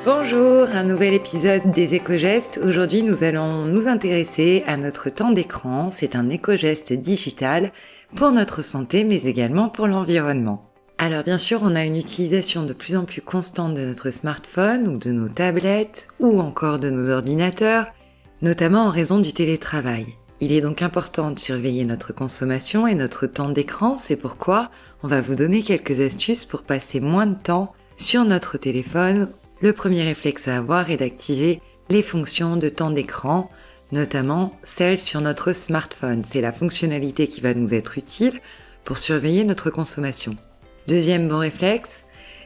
Bonjour, un nouvel épisode des éco-gestes. Aujourd'hui, nous allons nous intéresser à notre temps d'écran. C'est un éco-geste digital pour notre santé, mais également pour l'environnement. Alors bien sûr, on a une utilisation de plus en plus constante de notre smartphone ou de nos tablettes ou encore de nos ordinateurs, notamment en raison du télétravail. Il est donc important de surveiller notre consommation et notre temps d'écran. C'est pourquoi on va vous donner quelques astuces pour passer moins de temps sur notre téléphone. Le premier réflexe à avoir est d'activer les fonctions de temps d'écran, notamment celles sur notre smartphone. C'est la fonctionnalité qui va nous être utile pour surveiller notre consommation. Deuxième bon réflexe,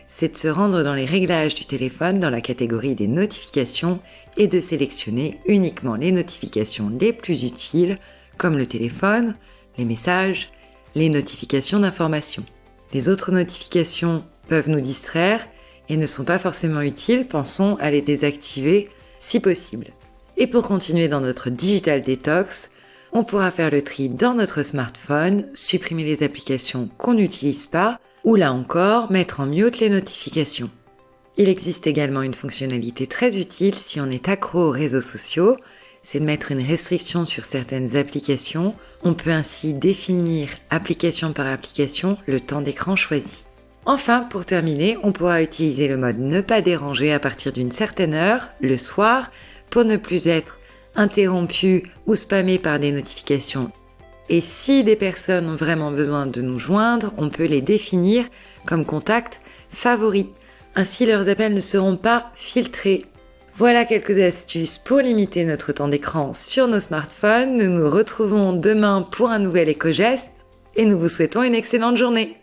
c'est de se rendre dans les réglages du téléphone dans la catégorie des notifications et de sélectionner uniquement les notifications les plus utiles, comme le téléphone, les messages, les notifications d'information. Les autres notifications peuvent nous distraire et ne sont pas forcément utiles, pensons à les désactiver si possible. Et pour continuer dans notre digital detox, on pourra faire le tri dans notre smartphone, supprimer les applications qu'on n'utilise pas, ou là encore, mettre en mute les notifications. Il existe également une fonctionnalité très utile si on est accro aux réseaux sociaux, c'est de mettre une restriction sur certaines applications. On peut ainsi définir, application par application, le temps d'écran choisi. Enfin, pour terminer, on pourra utiliser le mode ne pas déranger à partir d'une certaine heure, le soir, pour ne plus être interrompu ou spammé par des notifications. Et si des personnes ont vraiment besoin de nous joindre, on peut les définir comme contacts favoris. Ainsi, leurs appels ne seront pas filtrés. Voilà quelques astuces pour limiter notre temps d'écran sur nos smartphones. Nous nous retrouvons demain pour un nouvel éco-geste et nous vous souhaitons une excellente journée.